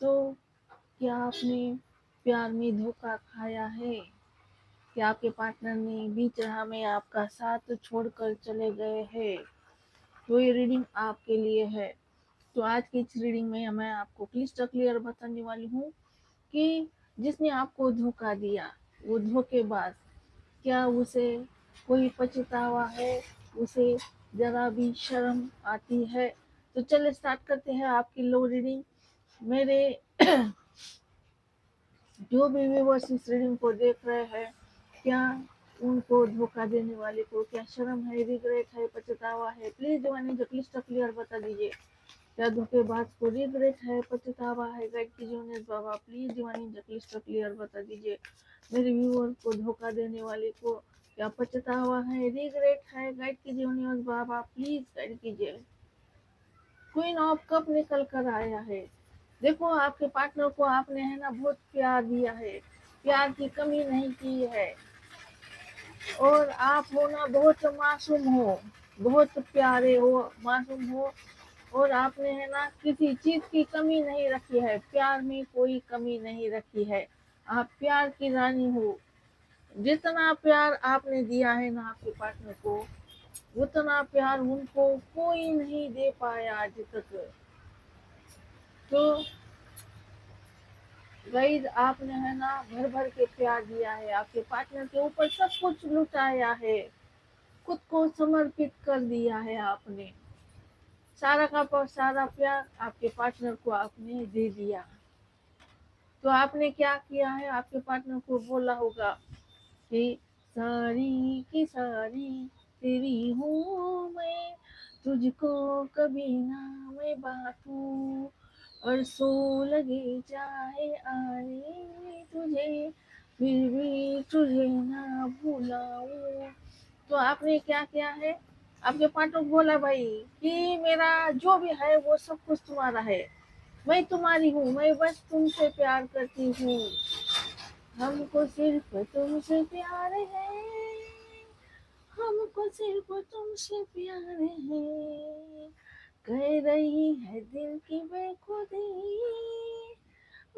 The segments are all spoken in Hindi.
तो क्या आपने प्यार में धोखा खाया है? क्या आपके पार्टनर ने बीच राह में आपका साथ छोड़कर चले गए हैं? तो ये रीडिंग आपके लिए है। तो आज की इस रीडिंग में मैं आपको क्लिस्टर क्लियर बताने वाली हूँ कि जिसने आपको धोखा दिया, वो धोखेबाज, क्या उसे कोई पछतावा है? उसे जरा भी शर्म आती है? तो चलिए स्टार्ट करते हैं आपकी लो रीडिंग। मेरे जो भी व्यूवर्स इस रीडिंग को देख रहे हैं, क्या उनको धोखा देने वाले को क्या शर्म है, रिग्रेट है, पछतावा है? प्लीज जवानी जो क्लिस्टर क्लियर बता दीजिए। क्या धोखेबाज को रिग्रेट है, पछतावा है? गाइड कीजिए उन्हें बाबा, प्लीज दीवानी जो क्लिस्टर क्लियर बता दीजिए। मेरे व्यूअर को धोखा देने वाले को क्या पछतावा है, रिग्रेट है? गाइड कीजिए उन्हें बाबा, प्लीज गाइड कीजिए। क्वीन ऑफ कप निकल कर आया है। देखो, आपके पार्टनर को आपने है ना बहुत प्यार दिया है, प्यार की कमी नहीं की है। और आप हो ना बहुत मासूम हो, बहुत प्यारे हो, मासूम हो। और आपने है ना किसी चीज की कमी नहीं रखी है, प्यार में कोई कमी नहीं रखी है। आप प्यार की रानी हो। जितना प्यार आपने दिया है ना आपके पार्टनर को, उतना प्यार उनको कोई नहीं दे पाया आज तक। तो गाइस, आपने है ना भर भर के प्यार दिया है, आपके पार्टनर के ऊपर सब कुछ लुटाया है, खुद को समर्पित कर दिया है आपने। सारा का सारा प्यार आपके पार्टनर को आपने दे दिया। तो आपने क्या किया है? आपके पार्टनर को बोला होगा कि सारी की सारी तेरी हूँ मैं, तुझको कभी ना मैं बांटू, और सो लगे चाहे आए तुझे, फिर भी तुझे ना भुलाऊं। तो आपने क्या किया है? आपके पार्टनर को बोला भाई कि मेरा जो भी है वो सब कुछ तुम्हारा है, मैं तुम्हारी हूँ, मैं बस तुमसे प्यार करती हूँ, हमको सिर्फ तुमसे प्यार है, हमको सिर्फ तुमसे प्यार है, कह रही है दिल की बेखुदी,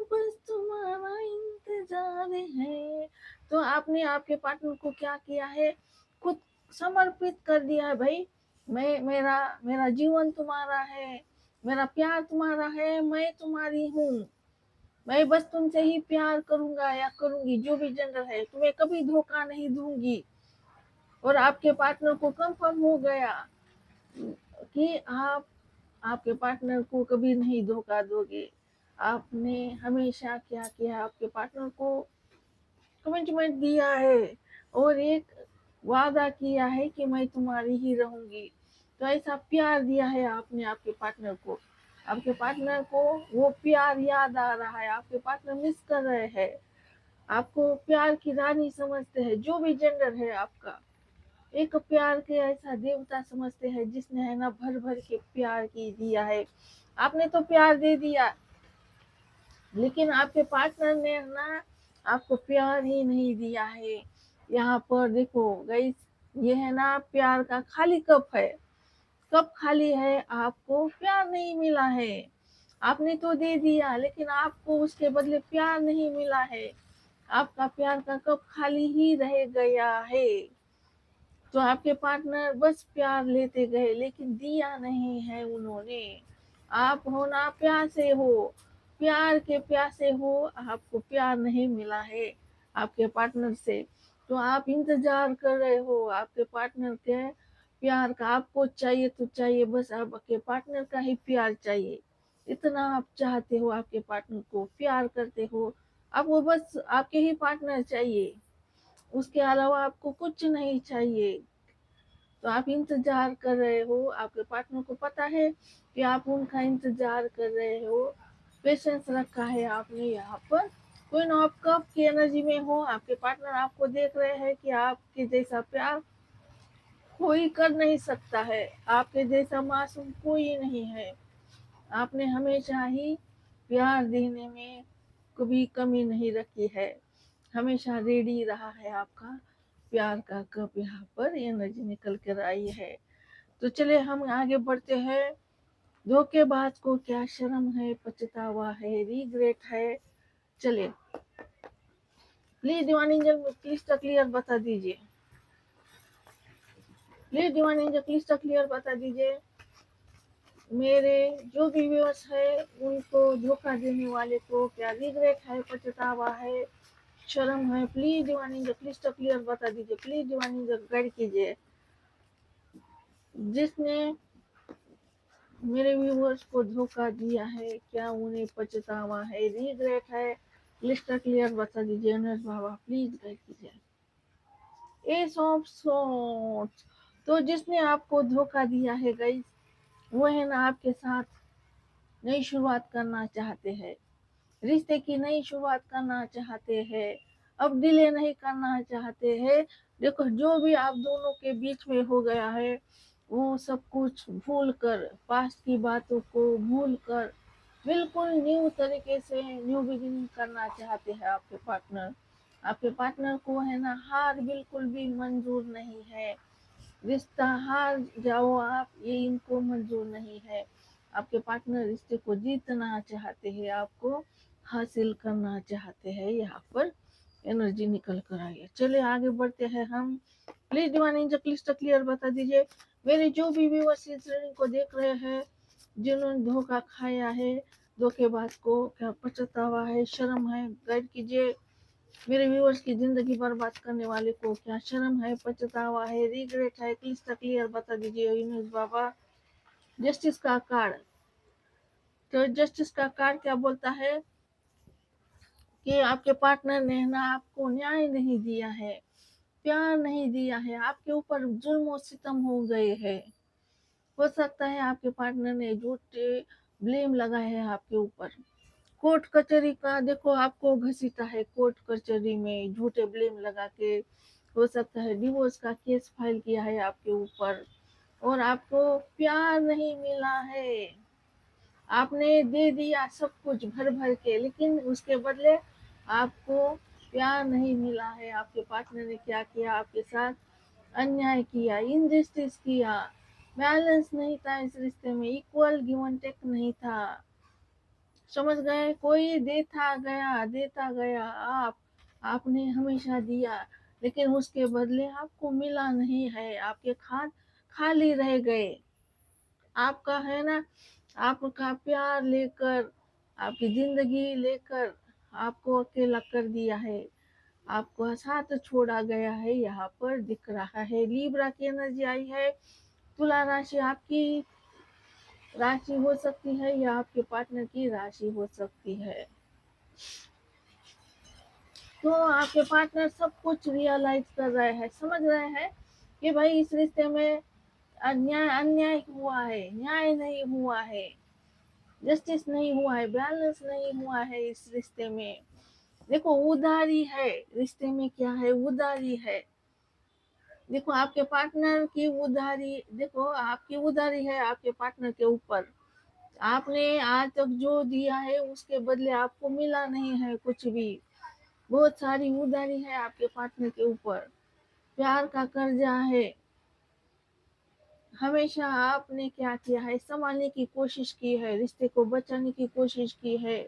बस तुम्हारा इंतजार है। तो आपने आपके पार्टनर को क्या किया है? खुद समर्पित कर दिया है भाई। मैं मेरा मेरा जीवन तुम्हारा है, मेरा प्यार तुम्हारा है, मैं तुम्हारी हूँ, मैं बस तुमसे ही प्यार करूंगा या करूंगी, जो भी जेंडर है, तुम्हें कभी धोखा नहीं दूंगी। और आपके पार्टनर को कंफर्म हो गया कि आप आपके पार्टनर को कभी नहीं धोखा दोगे। आपने हमेशा क्या किया? आपके पार्टनर को कमिटमेंट दिया है और एक वादा किया है कि मैं तुम्हारी ही रहूंगी। तो ऐसा प्यार दिया है आपने आपके पार्टनर को। आपके पार्टनर को वो प्यार याद आ रहा है, आपके पार्टनर मिस कर रहे हैं, आपको प्यार की रानी समझते हैं, जो भी जेंडर है आपका। एक प्यार के ऐसा देवता समझते हैं जिसने है ना भर भर के प्यार की दिया है। आपने तो प्यार दे दिया, लेकिन आपके पार्टनर ने ना आपको प्यार ही नहीं दिया है। यहाँ पर देखो गाइस, ये है ना प्यार का खाली कप है, कप खाली है, आपको प्यार नहीं मिला है। आपने तो दे दिया, लेकिन आपको उसके बदले प्यार नहीं मिला है, आपका प्यार का कप खाली ही रह गया है। तो आपके पार्टनर बस प्यार लेते गए, लेकिन दिया नहीं है उन्होंने। आप हो ना प्यासे हो, प्यार के प्यासे हो, आपको प्यार नहीं मिला है आपके पार्टनर से। तो आप इंतजार कर रहे हो आपके पार्टनर के प्यार का। आपको चाहिए तो चाहिए, बस आपके पार्टनर का ही प्यार चाहिए। इतना आप चाहते हो आपके पार्टनर को, प्यार करते हो, आपको बस आपके ही पार्टनर चाहिए, उसके अलावा आपको कुछ नहीं चाहिए। तो आप इंतजार कर रहे हो, आपके पार्टनर को पता है कि आप उनका इंतजार कर रहे हो, पेशेंस रखा है आपने। यहाँ पर क्वीन ऑफ कप की एनर्जी में हो, आपके पार्टनर आपको देख रहे हैं कि आपके जैसा प्यार कोई कर नहीं सकता है, आपके जैसा मासूम कोई नहीं है। आपने हमेशा ही प्यार देने में कभी कमी नहीं रखी है, हमेशा रेडी रहा है आपका प्यार का कप। यहाँ पर एनर्जी निकल कर आई है। तो चलिए हम आगे बढ़ते हैं धोखेबाज को क्या शर्म है, पछतावा है, रिग्रेट है। चलिए please divine angel please clear बता दीजिए, please divine angel please clear बता दीजिए। मेरे जो भी व्यूअर्स है उनको धोखा देने वाले को क्या रिग्रेट है, पछतावा है, शर्म है? Please divine angel please clear बता दीजिए, प्लीज डिवाइन एंजल गाइड कीजिए। जिसने मेरे व्यूअर्स को धोखा दिया है क्या उन्हें पछतावा है, रिग्रेट है? लिस्ट क्लियर बता दीजिए यूनिवर्स बाबा, प्लीज गाइड कीजिए। एस ऑफ सॉर्ड्स, तो जिसने आपको धोखा दिया है गाइस, वो है ना आपके साथ नई शुरुआत करना चाहते हैं, रिश्ते की नई शुरुआत करना चाहते हैं, अब डिले नहीं करना चाहते हैं। देखो जो भी आप दोनों के बीच में हो गया है वो सब कुछ भूल कर, पास्ट की बातों को भूल कर बिल्कुल न्यू तरीके से न्यू बिगिनिंग करना चाहते हैं आपके पार्टनर। आपके पार्टनर को है ना हार बिल्कुल भी मंजूर नहीं है, रिश्ता हार जाओ आप ये इनको मंजूर नहीं है। आपके पार्टनर रिश्ते को जीतना चाहते हैं, आपको हासिल करना चाहते हैं। यहाँ पर एनर्जी निकल कर आई है। चलिए आगे बढ़ते हैं हम। Please divine angel clyster clear बता दीजिए मेरे जो भी व्यूअर्स इस रीडिंग को देख रहे हैं, जिन्होंने धोखा खाया है, धोखेबाज को क्या पछतावा है, शर्म है? गाइड कीजिए। मेरे व्यूअर्स की जिंदगी बर्बाद करने वाले को क्या शर्म है, पछतावा है, रिग्रेट है? क्लिस्टर क्लियर बता दीजिए यूनिवर्स बाबा। जस्टिस का कार्ड, तो जस्टिस का कार्ड क्या बोलता है कि आपके पार्टनर ने ना आपको न्याय नहीं दिया है, प्यार नहीं दिया है, आपके ऊपर जुल्म और सितम हो गए हैं। हो सकता है आपके पार्टनर ने झूठे ब्लेम लगाए हैं आपके ऊपर। कोर्ट कचहरी का देखो आपको घसीटा है, कोर्ट कचहरी में झूठे ब्लेम लगा के। हो सकता है डिवोर्स का केस फाइल किया है आपके ऊपर और आपको प्यार नहीं मिला है। आपने दे दिया सब कुछ भर भर के, लेकिन उसके बदले आपको प्यार नहीं मिला है। आपके पार्टनर ने क्या किया आपके साथ? अन्याय किया, इनजस्टिस किया, बैलेंस नहीं था इस रिश्ते में, इक्वल गिव एंड टेक नहीं था। समझ गए? कोई देता गया, आपने हमेशा दिया, लेकिन उसके बदले आपको मिला नहीं है। आपके खात खाली रह गए। आपका है ना, आपका प्यार लेकर, आपकी जिंदगी लेकर आपको अकेला कर दिया है, आपको साथ छोड़ा गया है। यहाँ पर दिख रहा है लीब्रा की एनर्जी आई है। तुला राशि आपकी राशि हो सकती है या आपके पार्टनर की राशि हो सकती है। तो आपके पार्टनर सब कुछ रियलाइज कर रहे हैं, समझ रहे हैं कि भाई इस रिश्ते में अन्याय अन्याय हुआ है, न्याय नहीं हुआ है, जस्टिस नहीं हुआ है, बैलेंस नहीं हुआ है इस रिश्ते में। देखो उधारी है, रिश्ते में क्या है? उधारी है। देखो आपके पार्टनर की उधारी, देखो आपकी उधारी है आपके पार्टनर के ऊपर। आपने आज तक जो दिया है उसके बदले आपको मिला नहीं है कुछ भी। बहुत सारी उधारी है आपके पार्टनर के ऊपर, प्यार का कर्जा है। हमेशा आपने क्या किया है? संभालने की कोशिश की है, रिश्ते को बचाने की कोशिश की है,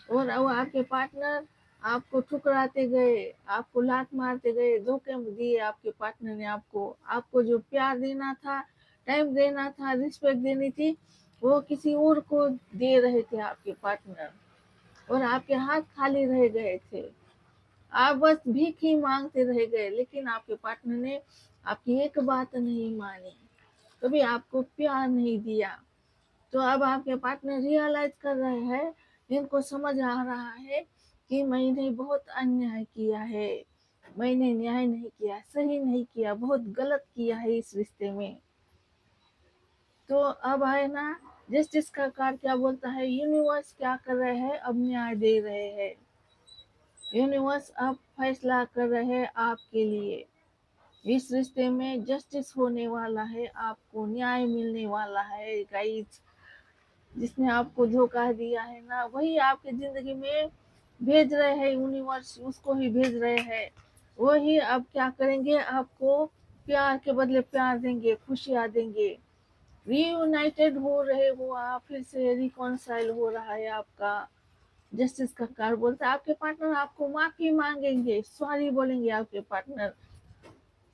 और वो आपके पार्टनर आपको ठुकराते गए, आपको लात मारते गए, धोखे दिए आपके पार्टनर ने आपको। आपको जो प्यार देना था, टाइम देना था, रिस्पेक्ट देनी थी, वो किसी और को दे रहे थे आपके पार्टनर, और आपके हाथ खाली रह गए थे। आप बस भीख ही मांगते रह गए, लेकिन आपके पार्टनर ने आपकी एक बात नहीं मानी, कभी आपको प्यार नहीं दिया। तो अब आपके पार्टनर रियलाइज कर रहे हैं, इनको समझ आ रहा है कि मैंने बहुत अन्याय किया है, मैंने न्याय नहीं किया, सही नहीं किया, बहुत गलत किया है इस रिश्ते में। तो अब है ना, जस्टिस का कार्ड क्या बोलता है? यूनिवर्स क्या कर रहे हैं? अब न्याय दे रहे हैं। यूनिवर्स अब फैसला कर रहे हैं आपके लिए। इस रिश्ते में जस्टिस होने वाला है, आपको न्याय मिलने वाला है गाइस। जिसने आपको धोखा दिया है ना, वही आपकी जिंदगी में भेज रहे हैं, यूनिवर्स उसको ही भेज रहे हैं। वही अब क्या करेंगे? आपको प्यार के बदले प्यार देंगे, खुशियाँ देंगे। रीयूनाइटेड हो रहे हो आप, फिर से रिकॉन्साइल हो रहा है आपका। जस्टिस का कार्ड बोलता है आपके पार्टनर आपको माफी मांगेंगे, सॉरी बोलेंगे आपके पार्टनर,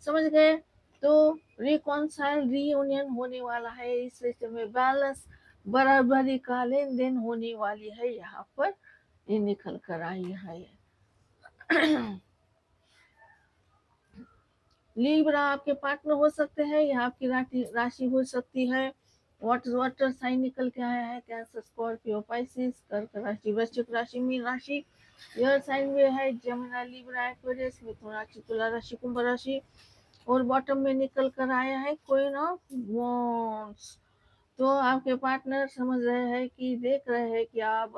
समझ गए। तो रिकॉन्साइल रीयूनियन होने वाला है, इस रिश्ते में बैलेंस बराबरी का लेन देन होने वाली है, यहाँ पर ये निकल कर आई है। लीब्रा आपके पार्टनर हो सकते हैं, या आपकी राशि हो सकती है। वाटर वाटर साइन निकल के आया है, कैंसर स्कॉर्पियो पाइसिस कर्क राशि वृश्चिक राशि मीन राशि। एयर साइन में है जमुना लिब्रा एक्वेरियस मिथुन राशि तुला राशि कुंभ राशि। और बॉटम में निकल कर आया है क्वीन ऑफ वॉन्ड्स। तो आपके पार्टनर समझ रहे हैं कि देख रहे हैं कि आप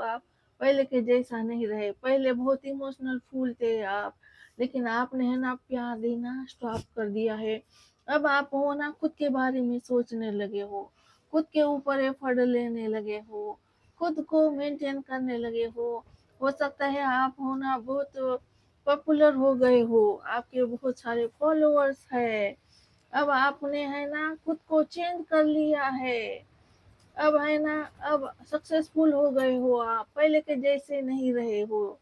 पहले के जैसा नहीं रहे, पहले बहुत इमोशनल फूल थे आप, लेकिन आपने है ना प्यार देना स्टॉप कर दिया है। अब आप हो ना खुद के बारे में सोचने लगे हो, खुद के ऊपर एफर्ट लेने लगे हो, खुद को मेंटेन करने लगे हो सकता है आप हो ना बहुत पॉपुलर हो गए हो, आपके बहुत सारे फॉलोअर्स है। अब आपने है ना खुद को चेंज कर लिया है, अब है ना, अब सक्सेसफुल हो गए हो आप, पहले के जैसे नहीं रहे हो।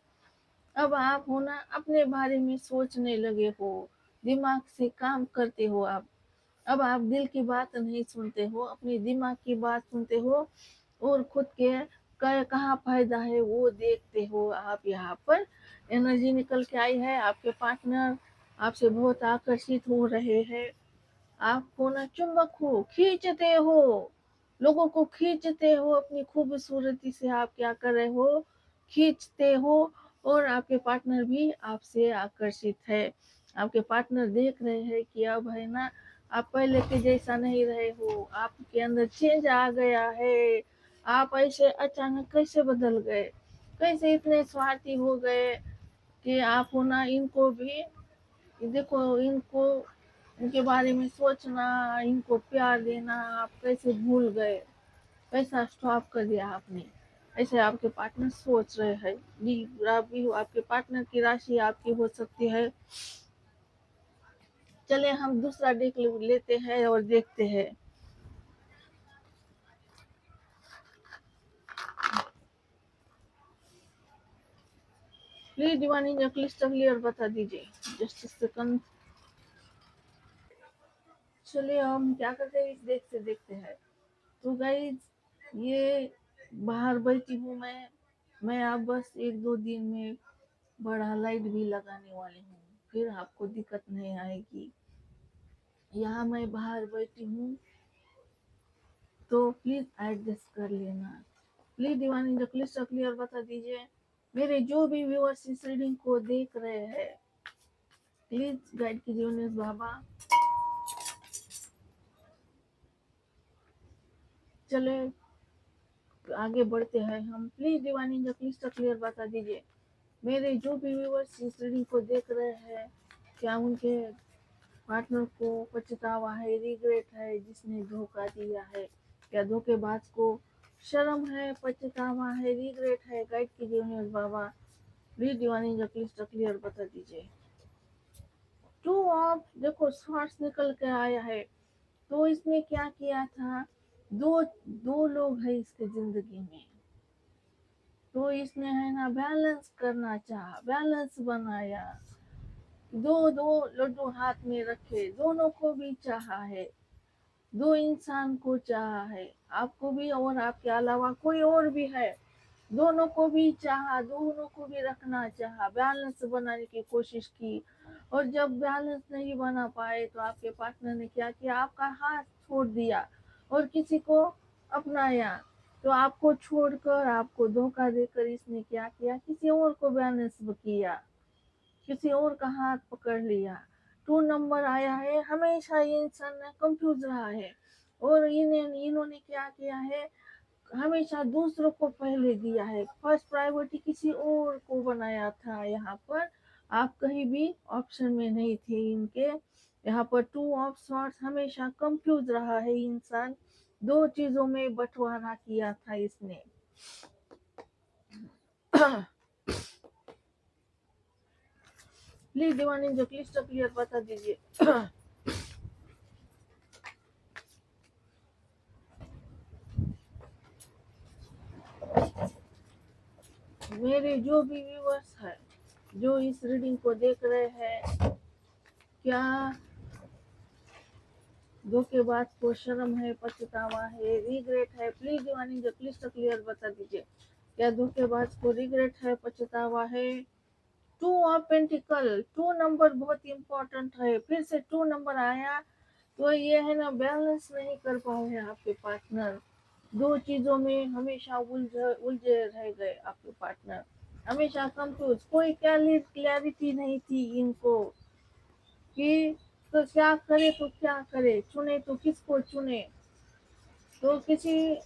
अब आप हो ना अपने बारे में सोचने लगे हो, दिमाग से काम करते हो आप। अब आप दिल की बात नहीं सुनते हो, अपने दिमाग की बात सुनते हो, और खुद के कहाँ फायदा है वो देखते हो आप। यहाँ पर एनर्जी निकल के आई है, आपके पार्टनर आपसे बहुत आकर्षित हो रहे हैं। आपको ना चुंबक हो, खींचते हो, लोगों को खींचते हो अपनी खूबसूरती से। आप क्या कर रहे हो, खींचते हो। और आपके पार्टनर भी आपसे आकर्षित है। आपके पार्टनर देख रहे हैं कि अब है ना आप पहले के जैसा नहीं रहे हो, आपके अंदर चेंज आ गया है। आप ऐसे अचानक कैसे बदल गए, कैसे इतने स्वार्थी हो गए कि आप हो ना इनको भी देखो, इनको इनके बारे में सोचना, इनको प्यार देना आप कैसे भूल गए, कैसा स्टॉप कर दिया आपने। ऐसे आपके पार्टनर सोच रहे हैं। लिब्रा भी आपके पार्टनर की राशि आपकी हो सकती है। चले हम दूसरा देख लेते हैं और देखते हैं। प्लीज दीवानी नेकलेस क्लियर बता दीजिए, जस्ट सेकंड। चलिए हम क्या करते हैं, इस देखते हैं। तो गाइज, ये बाहर बैठी हूँ मैं अब बस एक दो दिन में बड़ा लाइट भी लगाने वाली हूँ, फिर आपको दिक्कत नहीं आएगी। यहाँ मैं बाहर बैठी हूँ, तो प्लीज एडजस्ट कर लेना। प्लीज दीवानी नकली क्लियर बता दीजिए। मेरे जो भी व्यूअर्स इस रीडिंग को देख रहे हैं, प्लीज गाइड कीजिए उन्हें बाबा। चले आगे बढ़ते हैं हम। प्लीज दीवानी नकली क्लियर बता दीजिए। मेरे जो भी व्यूअर्स इस रीडिंग को देख रहे हैं, क्या उनके पार्टनर को पछतावा है, रिग्रेट है जिसने धोखा दिया है? क्या धोखेबाज को शर्म है, पछतावा है, रिग्रेट है? गाइड कीजिए उन्हें बाबा। प्लीज दीवानी नकली क्लियर बता दीजिए। टू ऑफ देखो शॉर्ट्स निकल के आया है। तो इसने क्या किया था, दो दो लोग हैं इसके जिंदगी में, तो इसने है ना बैलेंस करना चाहा, बैलेंस बनाया। दो दो लड्डू हाथ में रखे, दोनों को भी चाहा है, दो इंसान को चाहा है, आपको भी और आपके अलावा कोई और भी है। दोनों को भी चाहा, दोनों को भी रखना चाहा, बैलेंस बनाने की कोशिश की। और जब बैलेंस नहीं बना पाए तो आपके पार्टनर ने क्या किया, आपका हाथ छोड़ दिया और किसी को अपनाया। तो आपको छोड़कर, आपको धोखा देकर इसने क्या किया, किसी और को बैलेंस किया, किसी और का हाथ पकड़ लिया। टू नंबर आया है, हमेशा ये इंसान कंफ्यूज रहा है। और इन्होंने क्या किया है, हमेशा दूसरों को पहले दिया है, फर्स्ट प्रायोरिटी किसी और को बनाया था। यहाँ पर आप कहीं भी ऑप्शन में नहीं थे इनके। यहाँ पर टू ऑफ सॉर्ट्स, हमेशा कंफ्यूज रहा है इंसान, दो चीजों में बंटवारा किया था इसने। प्लीज दीवानी जो क्लियर बता दीजिए। मेरे जो भी व्यूअर्स है, जो इस रीडिंग को देख रहे हैं, क्या धोखेबाज को शर्म है, पछतावा है, रिग्रेट है? प्लीज डिवाइन जो क्लिस्टर क्लियर बता दीजिए, क्या धोखेबाज को रिग्रेट है, पछतावा है? Two of pentacle, two number बहुत इंपॉर्टेंट है। फिर से टू नंबर आया तो ये है ना, बैलेंस नहीं कर पाए हैं आपके पार्टनर। दो चीजों में हमेशा उलझे रह गए आपके पार्टनर, हमेशा कंफ्यूज। कोई क्लैरिटी नहीं थी इनको कि तो क्या करे, तो क्या करे, चुने तो किसको चुने। तो किसी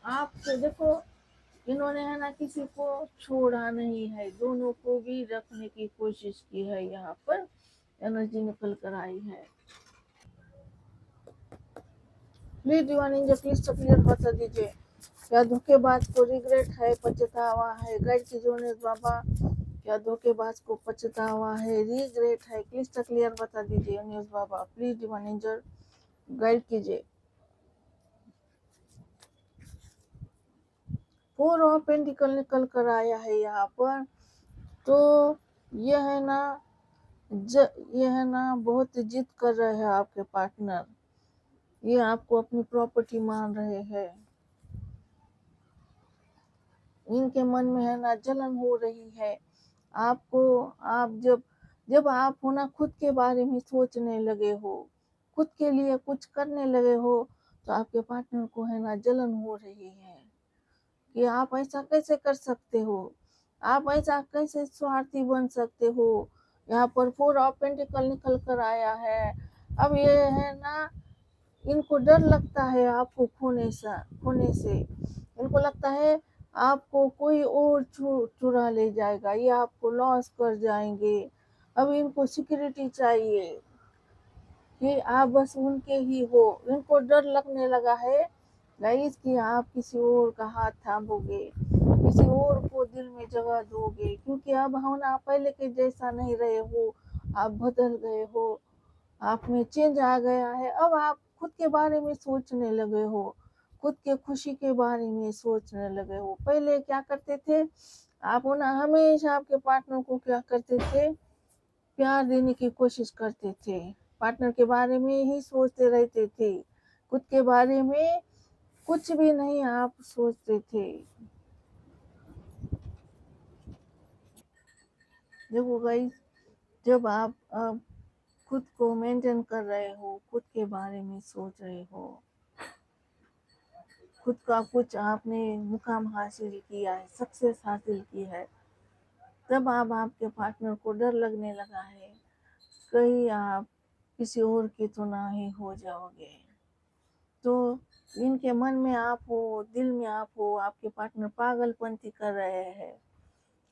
आपको देखो, इन्होंने है ना किसी को छोड़ा नहीं है, दोनों को भी रखने की कोशिश की है। यहाँ पर एनर्जी निकल कर आई है। प्लीज डिवाइन प्लीज क्लियर बता दीजिए, क्या धोखेबाज को रिग्रेट है, पछतावा है? गाइड कीजिए न्यूज बाबा, क्या धोखेबाज को पछतावा है, रिग्रेट है? प्लीज क्लियर बता दीजिए news Baba, please divine guide कीजिए। फोर ऑफ पेंटिकल निकल कर आया है यहाँ पर। तो ये है ना, ये है ना, बहुत जिद कर रहे हैं आपके पार्टनर। ये आपको अपनी प्रॉपर्टी मान रहे हैं। इनके मन में है ना जलन हो रही है आपको। आप जब जब आप हो ना खुद के बारे में सोचने लगे हो, खुद के लिए कुछ करने लगे हो, तो आपके पार्टनर को है ना जलन हो रही है कि आप ऐसा कैसे कर सकते हो, आप ऐसा कैसे स्वार्थी बन सकते हो। यहाँ पर फोर ऑफ पेंटिकल निकल कर आया है। अब ये है ना, इनको डर लगता है आपको खोने से। इनको लगता है आपको कोई और चुरा ले जाएगा, ये आपको लॉस कर जाएंगे। अब इनको सिक्योरिटी चाहिए कि आप बस उनके ही हो। इनको डर लगने लगा है गाइस कि आप किसी और का हाथ थामोगे, किसी और को दिल में जगह दोगे, क्योंकि अब हो ना पहले के जैसा नहीं रहे हो, आप बदल गए हो, आप में चेंज आ गया है। अब आप खुद के बारे में सोचने लगे हो, खुद के खुशी के बारे में सोचने लगे हो। पहले क्या करते थे आप ना, हमेशा आपके पार्टनर को क्या करते थे, प्यार देने की कोशिश करते थे, पार्टनर के बारे में ही सोचते रहते थे, खुद के बारे में कुछ भी नहीं आप सोचते थे। देखो गाइस, जब आप खुद को मेंटेन कर रहे हो, खुद के बारे में सोच रहे हो, खुद का कुछ आपने मुकाम हासिल किया है, सक्सेस हासिल की है, तब आप आपके पार्टनर को डर लगने लगा है कहीं आप किसी और की तो ना ही हो जाओगे। तो इनके मन में आप हो, दिल में आप हो, आपके पार्टनर पागलपंती कर रहे हैं,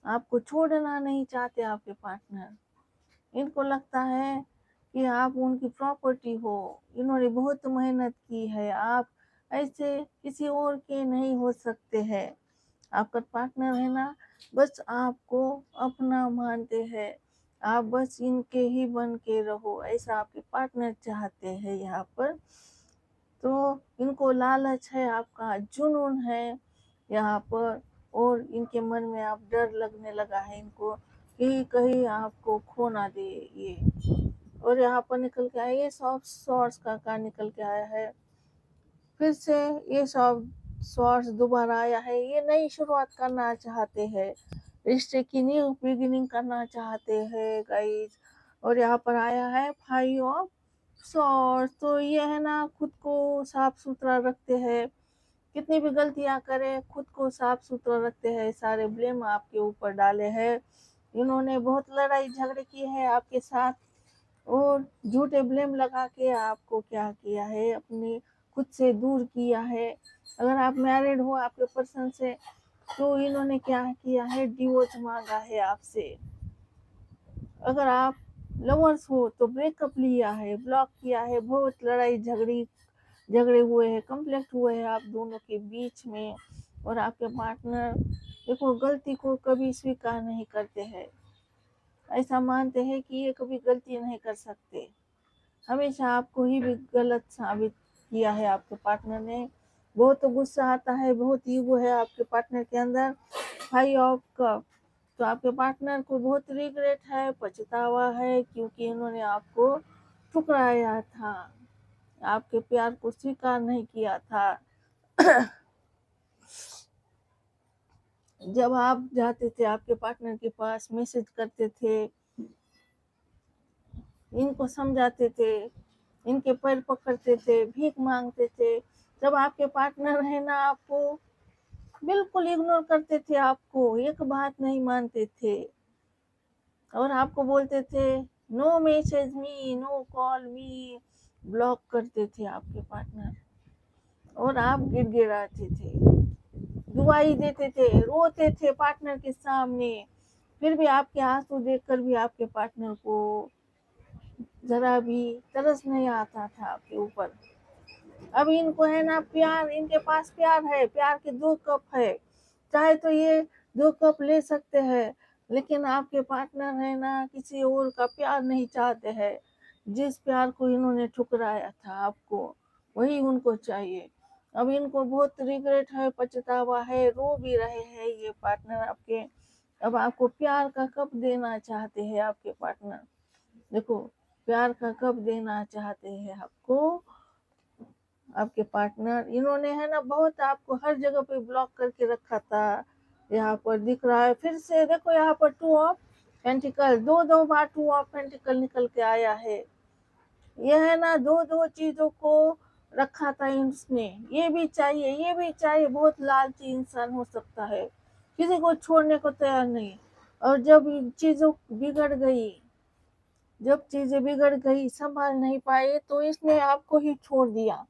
आपको छोड़ना नहीं चाहते आपके पार्टनर। इनको लगता है कि आप उनकी प्रॉपर्टी हो, इन्होंने बहुत मेहनत की है, आप ऐसे किसी और के नहीं हो सकते हैं। आपका पार्टनर है ना, बस आपको अपना मानते हैं, आप बस इनके ही बन के रहो, ऐसा आपके पार्टनर चाहते हैं यहाँ पर। तो इनको लालच है, आपका जुनून है यहाँ पर, और इनके मन में आप डर लगने लगा है इनको कि कहीं आपको खो ना दे ये। और यहाँ पर निकल के आया ये सॉफ्ट सॉर्ट्स का कार्ड निकल के आया है। फिर से ये सॉफ्ट सॉर्ट्स दोबारा आया है। ये नई शुरुआत करना चाहते हैं, रिश्ते की न्यू बिगिनिंग करना चाहते हैं गाइस। और यहाँ पर आया है फाइव ऑफ सॉर्ट्स। तो ये है ना, खुद को साफ सुथरा रखते हैं, कितनी भी गलतियां करें खुद को साफ सुथरा रखते हैं, सारे ब्लेम आपके ऊपर डाले हैं। इन्होंने बहुत लड़ाई झगड़े की है आपके साथ, और झूठे ब्लेम लगा के आपको क्या किया है, अपनी खुद से दूर किया है। अगर आप मैरिड हो आपके पर्सन से, तो इन्होंने क्या किया है, डिवोर्स मांगा है आपसे। अगर आप लवर्स हो तो ब्रेकअप लिया है, ब्लॉक किया है, बहुत लड़ाई झगड़े हुए हैं, कंफ्लिक्ट हुए हैं आप दोनों के बीच में। और आपके पार्टनर देखो गलती को कभी स्वीकार नहीं करते हैं, ऐसा मानते हैं कि ये कभी गलती नहीं कर सकते, हमेशा आपको ही भी गलत साबित किया है आपके पार्टनर ने। बहुत गुस्सा आता है, बहुत ईगो है आपके पार्टनर के अंदर, फाइव ऑफ कप, तो आपके पार्टनर को बहुत रिग्रेट है, पछतावा है, क्योंकि इन्होंने आपको ठुकराया था, आपके प्यार को स्वीकार नहीं किया था। जब आप जाते थे आपके पार्टनर के पास, मैसेज करते थे, इनको समझाते थे, इनके पैर पकड़ते थे, भीख मांगते थे, जब आपके पार्टनर है ना आपको बिल्कुल इग्नोर करते थे, आपको एक बात नहीं मानते थे और आपको बोलते थे no message me, no call me, block करते थे आपके पार्टनर, और आप गिड़गिड़ाते थे, दुआई देते थे, रोते थे पार्टनर के सामने, फिर भी आपके आंसू देखकर भी आपके पार्टनर को जरा भी तरस नहीं आता था आपके ऊपर। अब इनको है ना प्यार, इनके पास प्यार है, प्यार के 2 कप है, चाहे तो ये 2 कप ले सकते हैं, लेकिन आपके पार्टनर है ना किसी और का प्यार नहीं चाहते हैं, जिस प्यार को इन्होंने ठुकराया था आपको, वही उनको चाहिए। अब इनको बहुत रिग्रेट है, पछतावा है, रो भी रहे हैं ये पार्टनर आपके। अब आपको प्यार का कप देना चाहते हैं आपके पार्टनर, देखो प्यार का कप देना चाहते हैं आपको आपके पार्टनर। इन्होंने है ना बहुत आपको हर जगह पे ब्लॉक करके रखा था, यहाँ पर दिख रहा है, फिर से देखो यहाँ पर 2 of pentacle, 2 bar 2 of pentacle निकल के आया है। ये है ना 2 चीजों को रखा था इसने, ये भी चाहिए, ये भी चाहिए, बहुत लालची इंसान हो सकता है, किसी को छोड़ने को तैयार नहीं। और जब चीजों बिगड़ गई, जब चीजें बिगड़ गई, संभाल नहीं पाए, तो इसने आपको ही छोड़ दिया,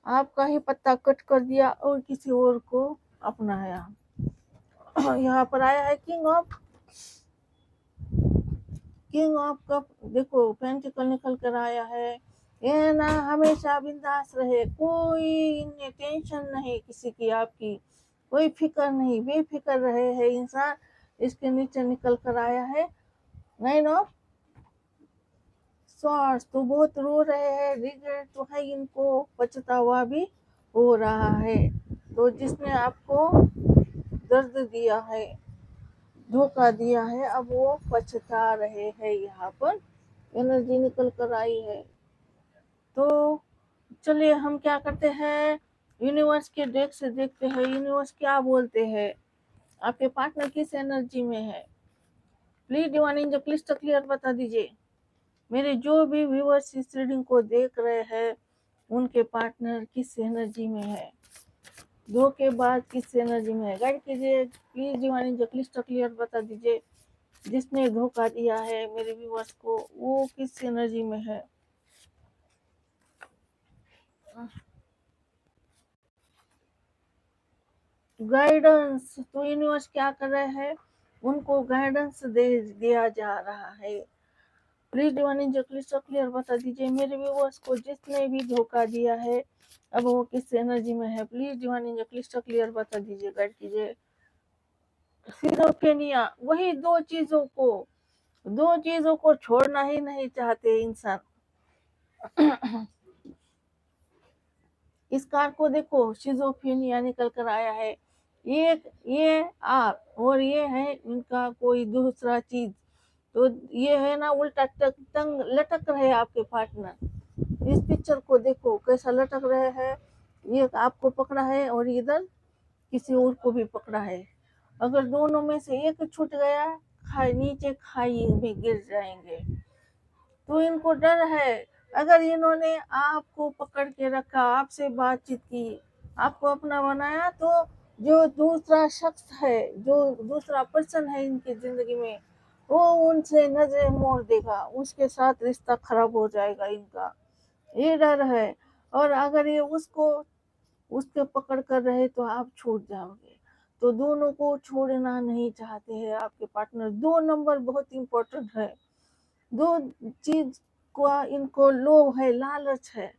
आपका ही पत्ता कट कर दिया और किसी और को अपनाया। यहाँ पर आया है किंग ऑफ कप, देखो पेंटिकल निकल कर आया है। ये ना हमेशा बिंदास रहे, कोई इन्हें टेंशन नहीं किसी की, आपकी कोई फिक्र नहीं, बेफिक्र रहे है इंसान। इसके नीचे निकल कर आया है 9 ऑफ सॉर्ड्स, तो बहुत रो रहे हैं, रिग्रेट तो है इनको, पछतावा भी हो रहा है। तो जिसने आपको दर्द दिया है, धोखा दिया है, अब वो पछता रहे हैं, यहाँ पर एनर्जी निकल कर आई है। तो चलिए हम क्या करते हैं, यूनिवर्स के डेक से देखते हैं यूनिवर्स क्या बोलते हैं, आपके पार्टनर किस एनर्जी में है। Please divine angel clyster clear बता दीजिए, मेरे जो भी व्यूअर्स इस रीडिंग को देख रहे हैं उनके पार्टनर किस एनर्जी में है, 2 के बाद किस एनर्जी में है, गाइड कीजिए please divine angel clyster clear बता दीजिए, जिसने धोखा दिया है मेरे व्यूअर्स को वो किस एनर्जी में है। गाइडेंस, तो यूनिवर्स क्या कर रहे हैं, उनको गाइडेंस दे दिया जा रहा है। Please divine angel clyster clear बता दीजिए, मेरे व्यूअर्स को जिसने भी धोखा दिया है अब वो किस एनर्जी में है, please divine angel clyster clear बता दीजिए, गाइड कीजिए। सिजोफ्रेनिया, वही 2 चीजों को छोड़ना ही नहीं चाहते इंसान। इस कार्ड को देखो, सिजोफ्रेनिया निकल कर आया है, ये आप और ये है इनका कोई दूसरा चीज, तो ये है ना उल्टा टंग लटक रहे आपके पार्टनर। इस पिक्चर को देखो कैसा लटक रहे हैं, ये आपको पकड़ा है और इधर किसी और को भी पकड़ा है, अगर दोनों में से एक छूट गया नीचे खाई में गिर जाएंगे। तो इनको डर है, अगर इन्होंने आपको पकड़ के रखा, आपसे बातचीत की, आपको अपना बनाया, तो जो दूसरा शख्स है, जो दूसरा पर्सन है इनकी जिंदगी में, वो उनसे नजरें मोड़ देगा, उसके साथ रिश्ता खराब हो जाएगा इनका, ये डर है। और अगर ये उसके पकड़ कर रहे तो आप छूट जाओगे, तो दोनों को छोड़ना नहीं चाहते हैं आपके पार्टनर। 2 नंबर बहुत इंपॉर्टेंट है, 2 चीज का इनको लोभ है, लालच है,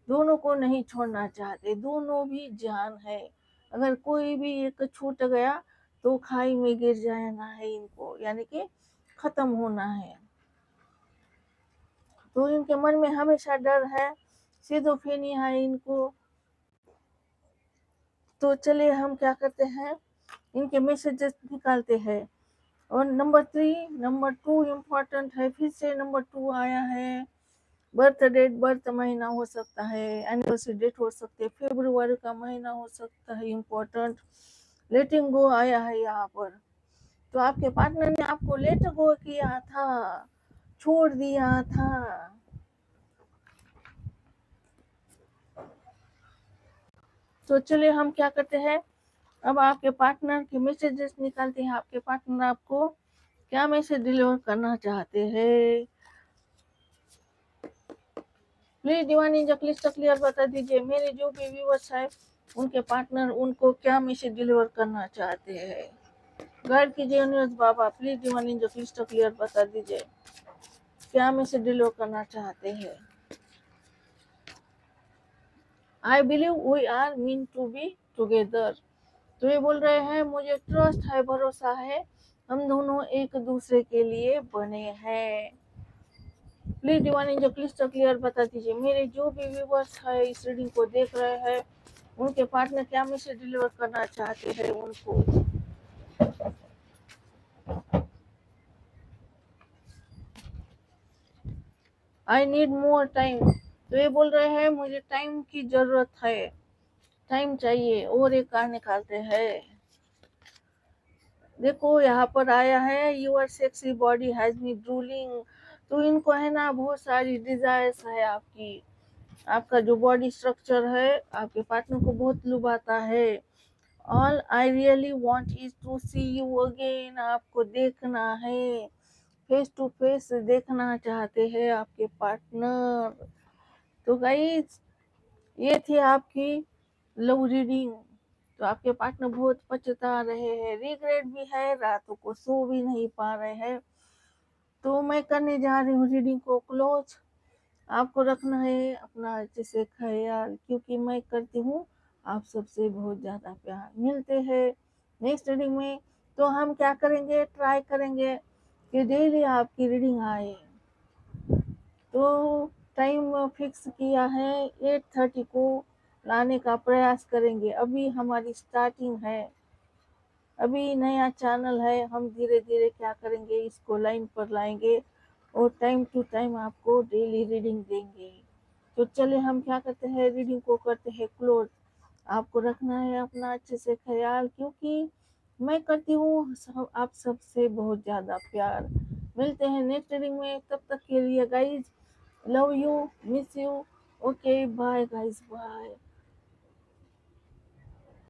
दोनों को नहीं छोड़ना चाहते, दोनों भी जान है, अगर कोई भी एक छूट गया तो खाई में गिर जाना है इनको, यानी कि खत्म होना है। तो इनके मन में हमेशा डर है, सिजोफ्रेनिया है इनको। तो चलिए हम क्या करते हैं, इनके मैसेजेस निकालते हैं। और नंबर टू इम्पोर्टेंट है, फिर से नंबर टू आया है। बर्थ डेट, बर्थ महीना हो सकता है, एनिवर्सरी डेट हो सकती है, फेब्रुआरी का महीना हो सकता है इम्पोर्टेंट। लेटिंग गो आया है यहाँ पर, तो आपके पार्टनर ने आपको लेट गो किया था, छोड़ दिया था। तो चलिए हम क्या करते हैं, अब आपके पार्टनर के मैसेजेस निकालते हैं। आपके पार्टनर आपको क्या मैसेज डिलीवर करना चाहते हैं? प्लीज दीवानी जो क्लियर बता दीजिए, मेरे जो भी व्यूअर्स है उनके पार्टनर उनको क्या मैसेज डिलीवर करना चाहते हैं। गाइड कीजिए यूनिवर्स बाबा, प्लीज दीवानी जो क्लियर बता दीजिए, क्या मैसेज डिलीवर करना चाहते हैं। I believe we are meant to be together. तो ये बोल रहे हैं मुझे ट्रस्ट है, भरोसा है, हम दोनों एक दूसरे के लिए बने हैं। प्लीज डिवाइन जो क्लियर बता दीजिए, मेरे जो भी व्यूवर्स है इस रीडिंग को देख रहे हैं उनके पार्टनर क्या मैसेज डिलीवर करना चाहते हैं उनको। I need more time. तो ये बोल रहे हैं मुझे टाइम की जरूरत है, टाइम चाहिए। और एक कार्ड निकालते हैं। देखो यहाँ पर आया है your sexy body has me drooling. तो इनको है ना बहुत सारी डिजायर्स है आपकी, आपका जो बॉडी स्ट्रक्चर है आपके पार्टनर को बहुत लुभाता है। All I really want is to see you again, आपको देखना है, फेस टू फेस देखना चाहते हैं आपके पार्टनर। तो गाइस ये थी आपकी लव रीडिंग। तो आपके पार्टनर बहुत पछता रहे हैं, रिग्रेट भी है, रातों को सो भी नहीं पा रहे हैं। तो मैं करने जा रही हूँ रीडिंग को क्लोज। आपको रखना है अपना अच्छे से ख्याल, क्योंकि मैं करती हूँ आप सबसे बहुत ज़्यादा प्यार। मिलते हैं नेक्स्ट रीडिंग में। तो हम क्या करेंगे, ट्राई करेंगे कि डेली आपकी रीडिंग आए। तो टाइम फिक्स किया है 8:30 को लाने का प्रयास करेंगे। अभी हमारी स्टार्टिंग है, अभी नया चैनल है, हम धीरे धीरे क्या करेंगे इसको लाइन पर लाएंगे और टाइम टू टाइम आपको डेली रीडिंग देंगे। तो चलिए हम क्या करते हैं, रीडिंग को करते हैं क्लोज। आपको रखना है अपना अच्छे से ख्याल, क्योंकि मैं करती हूँ आप सबसे बहुत ज़्यादा प्यार। मिलते हैं नेक्स्ट रीडिंग में, तब तक के लिए guys love you, miss you. Okay bye guys, bye.